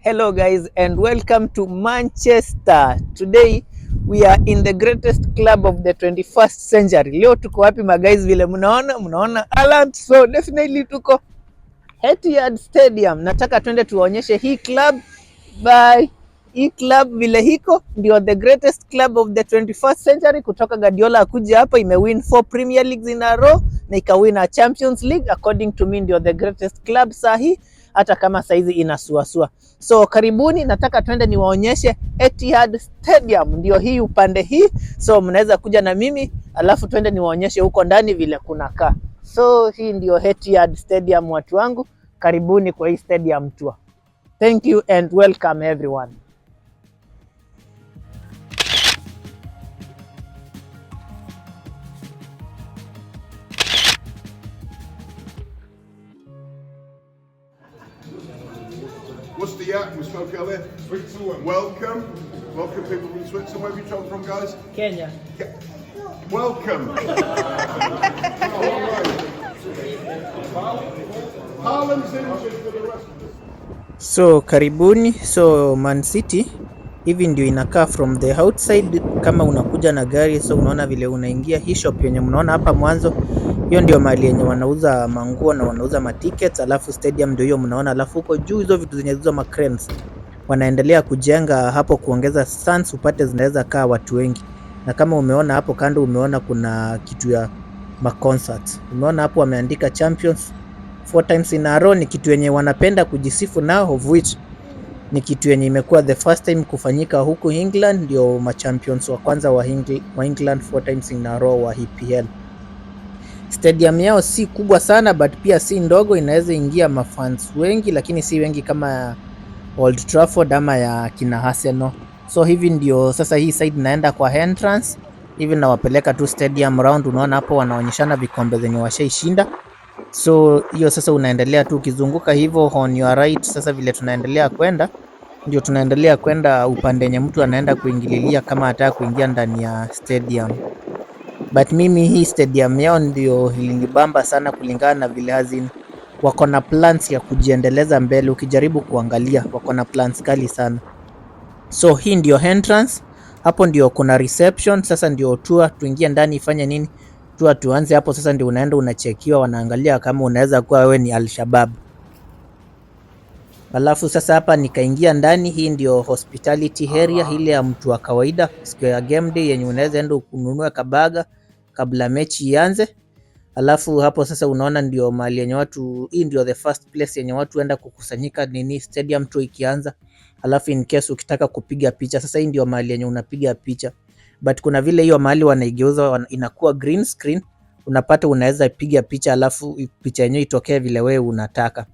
Hello guys and welcome to Manchester. Today we are in the greatest club of the 21st century. Leo tuko wapi guys? Vile mnaona Haaland, so definitely tuko Etihad Stadium. Nataka twende tuwaonyeshe hii club. Bye. Hii club vile hiko ndio the greatest club of the 21st century. Kutoka Guardiola akuja hapa imewin 4 Premier Leagues in a row na ikawin a Champions League. According to me ndio the greatest club sahi, hata kama saizi inasuasua. So karibuni, nataka twende niwaonyeshe Etihad Stadium, ndio hii upande hii. So mnaweza kuja na mimi alafu twende niwaonyeshe huko ndani vile kunakaa. So hii ndio Etihad Stadium watu wangu. Karibuni kwa hii stadium tour. Thank you and welcome everyone. What's the atmosphere out there? Switzerland. Welcome people from Switzerland. Where have you traveled from, guys? Kenya. Welcome. Haaland's injured for the rest of this. So karibuni. So Man City hivi ndio inakaa from the outside. Kama unakuja na gari, so unaona vile unaingia hii shop yenye mnaona hapa mwanzo, hiyo ndio mahali yenye wanauza manguo na wanauza matickets. Alafu stadium ndio hiyo mnaona, alafu huko juu hizo vitu zenye hizo macranes wanaendelea kujenga hapo kuongeza stands upate zinaweza kaa watu wengi. Na kama umeona hapo kando, umeona kuna kitu ya concert. Umeona hapo wameandika champions 4 times in a row. Ni kitu yenye wanapenda kujisifu nao, of which ni kitu yenye imekuwa the first time kufanyika huku England. Ndio machampions wa kwanza wa England 4 times in a row wa EPL. Stadium yao si kubwa sana but pia si ndogo, inaweza ingia mafans wengi, lakini si wengi kama Old Trafford ama ya kina Arsenal. So hivi ndio sasa hii side naenda kwa entrance. Hivi nawapeleka tu stadium round. Unaona hapo wanaonyeshana vikombe zenye washaishinda. So hiyo sasa unaendelea tu ukizunguka hivyo on your right. Sasa vile tunaendelea kwenda, ndio tunaendelea kwenda upande yenye mtu anaenda kuingililia kama ataka kuingia ndani ya stadium. But mimi hii stadium yao ndio ilinibamba sana kulingana na vile hazin wako na plans ya kujiendeleza mbele. Ukijaribu kuangalia wako na plans kali sana. So hii ndio entrance, hapo ndio kuna reception. Sasa ndio tour tuingie ndani ifanye nini? Tour tuanze hapo. Sasa ndio unaenda unachekiwa, wanaangalia kama unaweza kuwa wewe ni Al-Shabaab. Alafu sasa hapa nikaingia ndani. Hii ndio hospitality area, ile ya mtu wa kawaida, siku ya game day yenye unaweza enda kununua kabaga kabla mechi ianze. Alafu hapo sasa unaona ndio mahali yenye watu, hii ndio the first place yenye watu enda kukusanyika nini stadium tour ikianza. Alafu in case ukitaka kupiga picha, sasa hii ndio mahali yenye unapiga picha. But kuna vile hiyo mahali wanaigeuza inakuwa green screen, unapata unaweza piga picha alafu picha yenyewe itokee vile wewe unataka.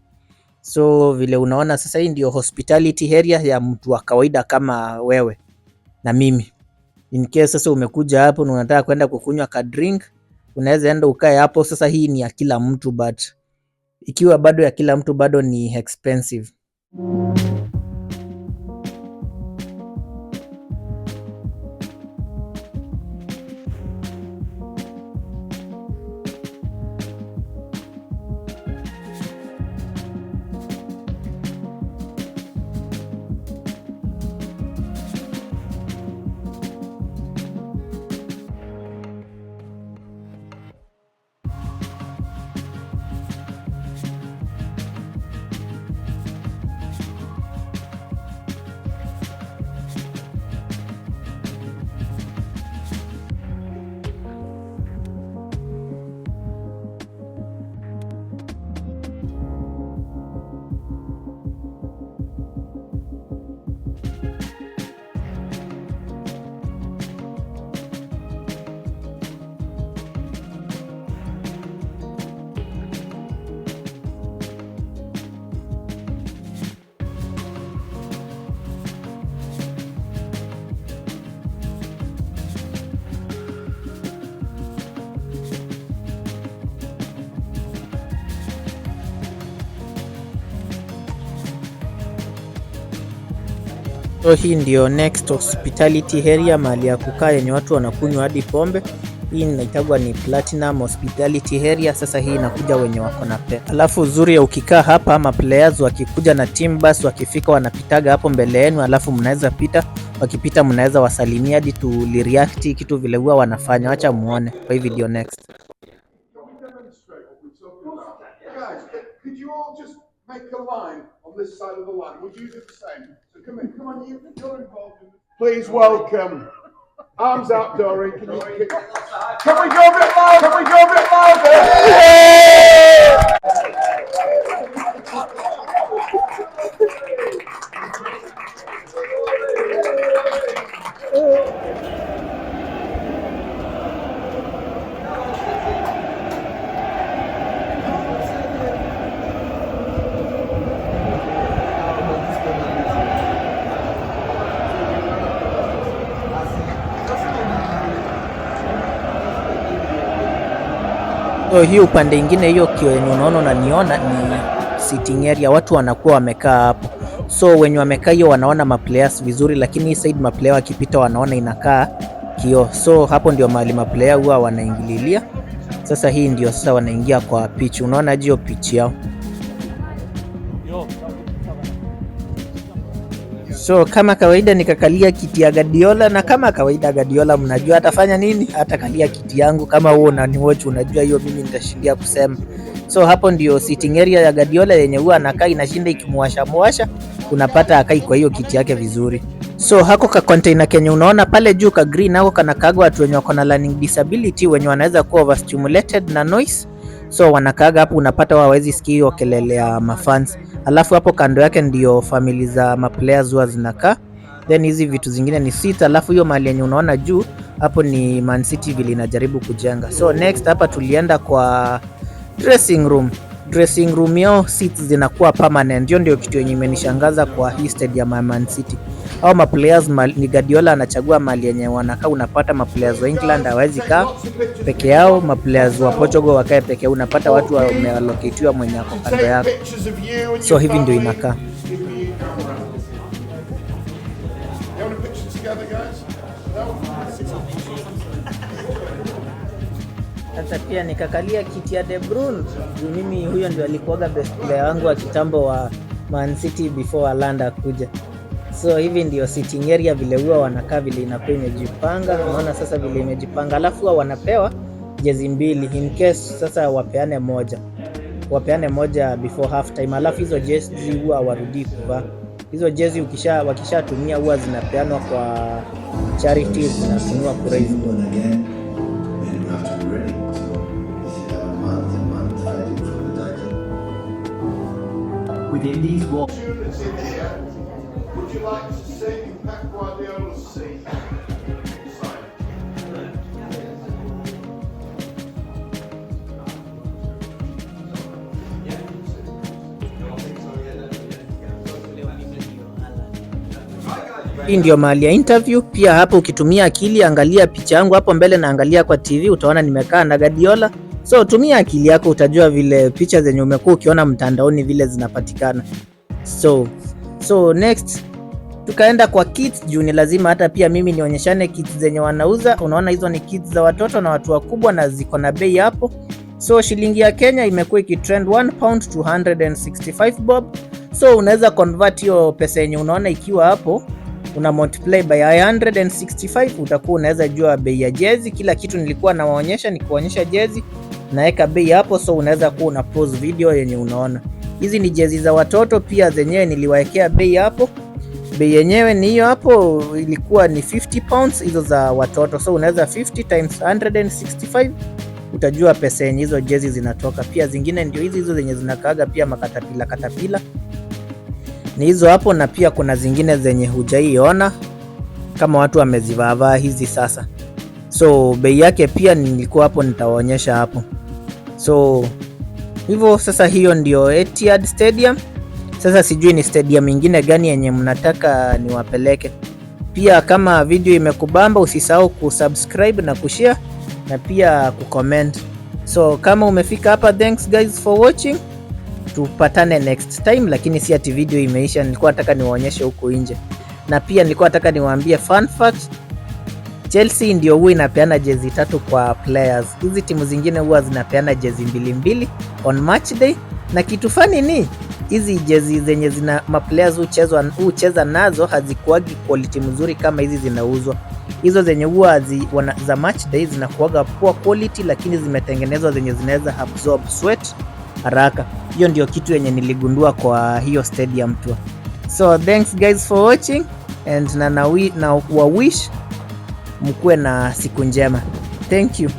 So vile unaona sasa hii ndio hospitality area ya mtu wa kawaida kama wewe na mimi. In case sasa umekuja hapo na unataka kwenda kukunywa ka drink, unaweza enda ukae hapo. Sasa hii ni ya kila mtu, but ikiwa bado ya kila mtu bado ni expensive. So hii ndio next hospitality area, mahali ya kukaa yenye watu wanakunywa hadi pombe. Hii inaitagwa ni Platinum Hospitality Area. Sasa hii inakuja wenye wako na pesa. Alafu uzuri ya ukikaa hapa ama players wakikuja na team bus wakifika wanapitaga hapo mbele yenu, alafu mnaweza pita, wakipita mnaweza wasalimia hadi tu react kitu vile huwa wanafanya. Acha muone kwa hii video next. Guys, could you all just make a line on this side of the line? Would you do the same? So come on, you're involved in this. Please welcome. Arms up, Doreen. Can we go a bit louder? Can we go a bit louder? So hii upande ingine hiyo kiweni unaona unaniona ni sitting area, watu wanakuwa wamekaa hapo. So wenye wamekaa hiyo wanaona maplayers vizuri, lakini hii side maplayer wakipita wanaona inakaa kio. So hapo ndio mahali maplayer huwa wanaingililia. Sasa hii ndio sasa wanaingia kwa pitch. Unaona hiyo pitch yao. So kama kawaida nikakalia kiti ya Guardiola, na kama kawaida Guardiola mnajua atafanya nini? Atakalia kiti yangu. Kama wewe unaniwatch unajua hiyo mimi nitashindia kusema. So hapo ndio sitting area ya Guardiola yenye huwa anakaa inashinda ikimwasha, unapata akai kwa hiyo kiti yake vizuri. So hako ka container kenye unaona pale juu ka green hako kanakaaga watu wenye wako na learning disability wenye wanaweza kuwa overstimulated na noise. So wanakaaga hapo, unapata hawawezi sikia hiyo kelele ya mafans. Alafu hapo kando yake ndio family za maplayers huwa zinakaa. Then hizi vitu zingine ni seat. Alafu hiyo mahali yenye unaona juu hapo ni Man City vile inajaribu kujenga. So next hapa tulienda kwa dressing room. Dressing room yao seats zinakuwa permanent. Hiyo ndio kitu yenye imenishangaza kwa hii stadium ya Man City. Au maplayers ni Guardiola anachagua mahali yenye wanakaa. Unapata maplayers wa England hawezi kaa peke yao, maplayers wa Portugal wakae peke yao. Unapata watu wameallocatiwa mwenye ako kando yako. So hivi ndio inakaa. Sasa pia nikakalia kiti ya De Bruyne. Mimi huyo ndio alikuwaga best player wangu wa kitambo wa Man City before Alanda kuja. So hivi ndio sitting area vile huwa wanakaa vile inakuwa imejipanga. Unaona sasa vile imejipanga. Alafu huwa wanapewa jezi mbili in case sasa wapeane moja before half time. Alafu hizo jezi huwa warudi kuvaa. Hizo jezi wakishatumia huwa zinapeanwa kwa charities, zinatumiwa ku raise money. Within these walls. Would you like to see Pep Guardiola's seat? Hii ndio mahali ya interview. Pia hapo ukitumia akili, angalia picha yangu hapo mbele na angalia kwa TV, utaona nimekaa na Guardiola. So tumia akili yako, utajua vile picha zenye umekuwa ukiona mtandaoni vile zinapatikana. So next tukaenda kwa kits juu ni lazima hata pia mimi nionyeshane kits zenye wanauza. Unaona hizo ni kits za watoto na watu wakubwa na ziko na bei hapo. So shilingi ya Kenya imekuwa ikitrend 1 pound to 165 bob. So unaweza convert hiyo pesa yenye unaona ikiwa hapo, una multiply by 165, utakuwa unaweza jua bei ya jezi. Kila kitu nilikuwa nawaonyesha, nikuonyesha jezi naweka bei hapo. So unaweza kuwa una pause video yenye unaona. Hizi ni jezi za watoto pia, zenyewe niliwaekea bei hapo. Bei yenyewe ni hiyo hapo, ilikuwa ni 50 pounds hizo za watoto. So unaweza 50 times 165, utajua pesa yenye hizo jezi zinatoka. Pia zingine ndio hizo zenye zinakaaga pia makatapila ni hizo hapo, na pia kuna zingine zenye hujaiona kama watu wamezivaa hizi sasa. So bei yake pia nilikuwa hapo nitawaonyesha hapo. So hivyo sasa, hiyo ndio Etihad Stadium. Sasa sijui ni stadium nyingine gani yenye mnataka niwapeleke. Pia kama video imekubamba, usisahau kusubscribe na kushare na pia kucomment. So kama umefika hapa, thanks guys for watching. Tupatane next time, lakini si ati video imeisha. Nilikuwa nataka niwaonyeshe huko nje, na pia nilikuwa nataka niwaambie fun fact. Chelsea ndio huwa inapeana jezi 3 kwa players. Hizi timu zingine huwa zinapeana jezi 2 on match day, na kitu fani ni hizi jezi zenye zina maplayers hucheza nazo hazikuagi quality mzuri kama hizi zinauzwa. Hizo zenye huwa za match day zinakuaga poor quality, lakini zimetengenezwa zenye zinaweza absorb sweat haraka. Hiyo ndio kitu yenye niligundua kwa hiyo stadium tour. So thanks guys for watching, and na wish mkuwe na siku njema. Thank you.